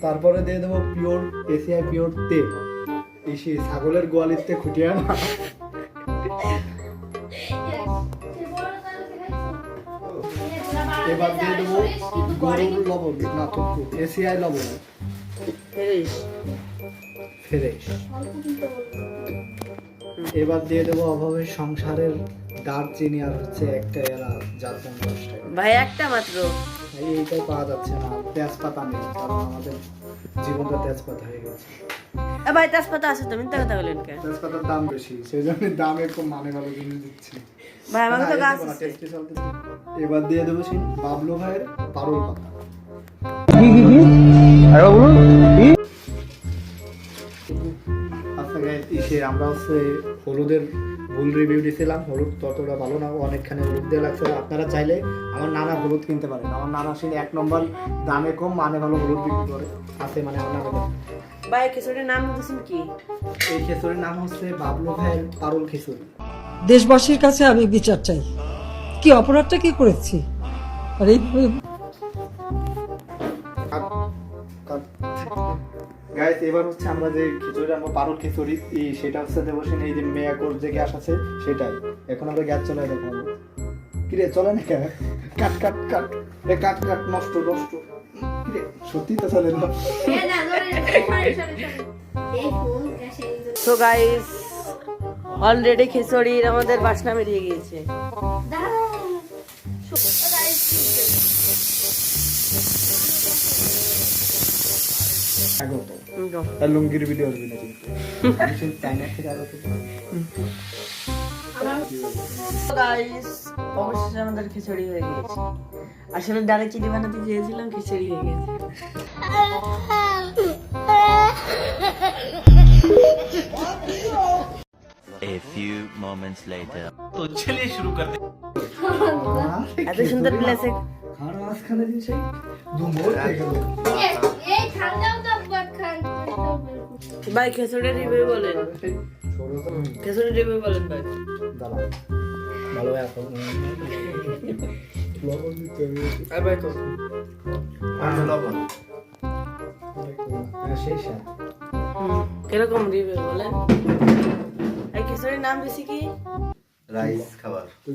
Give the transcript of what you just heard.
তারপরে দিয়ে দেবো পিওর এসিআই পিওর তেল, এই সেই ছাগলের গোয়ালিতে খুঁটিয়ে না। এবার দিয়ে দেবো গরুর লবণ, না তো এসিআই লবণ ফ্রেশ। এবার দিয়ে দেবো অভাবের সংসারের দারচিনি আর হচ্ছে একটা এলাচ, যার দাম 10 টাকা। ভাই একটা মাত্র, এইটাই পাওয়া যাচ্ছে না, তেজপাতা নেই, কারণ আমাদের জীবনটা তেজপাতা হয়ে গেছে। ভাই তেজপাতা আছে তো, মিথ্যা কথা বলেন কেন? তেজপাতার দাম বেশি, সেই জন্য দাম একটু মানে ভালো জিনিস দিচ্ছি। ভাই আমাকে তো না, গাছ এই দেবো না, আছে। টেস্টি চলতেছে। এবার দিয়ে দেবো সেই বাবলু ভাইয়ের পারুল পাতা। আচ্ছা গাইস, আমরা হচ্ছে হলুদের ভুল রিভিউ দিয়েছিলাম, হলুদ ততটা ভালো না, অনেকখানি হলুদ দিয়ে লাগছে। আপনারা চাইলে আমার নানা হলুদ কিনতে পারেন, আমার নানা আসলে 1 নম্বর দামে কম মানে ভালো হলুদ বিক্রি করে আছে, মানে আমার নানা। ভাই খিচুড়ির নাম দিয়েছেন কি? এই খিচুড়ির নাম হচ্ছে বাবলু ভাইয়ের পারুল খিচুড়ি। দেশবাসীর কাছে আমি বিচার চাই, কি অপরাধটা কি করেছি? আর এইভাবে গাইস, এবার হচ্ছে আমরা যে খিচুড়ি রান্না পারুল খিচুড়ি, সেটা হচ্ছে দেবো এই যে মেয়াকোর যে গ্যাস আছে সেটাই। এখন আমরা গ্যাস চলে দেখাবো। কি রে চলে না কেন? কাট কাট কাট, এ কাট কাট, নষ্ট নষ্ট। কি রে সত্যি তো চলে না। তো গাইস অলরেডি খিচুড়ির আমাদের বাসনা বেরিয়ে গিয়েছে। আগত আর লুঙ্গির ভিডিও আসবে না কিন্তু আমি সেই চাইনা থেকে আগত। গাইস অবশেষে আমাদের খিচুড়ি হয়ে গিয়েছে। আসলে ডালে চিনি বানাতে চেয়েছিলাম, খিচুড়ি হয়ে গেছে। A few moments later. तो चलिए शुरू करते हैं। এত সুন্দর প্লেসে খানা মাঝখানে দিন সেই দুমোর হয়ে গেল। ভাই খিচুড়ির রিভিউ বলেন, খিচুড়ির রিভিউ বলেন ভাই। দাঁড়া ভালো এখন লবণ দিতে হবে। আর ভাই তো লবণ শেষ। কিরকম রিভিউ বলেন? এই খিচুড়ির নাম বেশি কি? राइस खबर তুই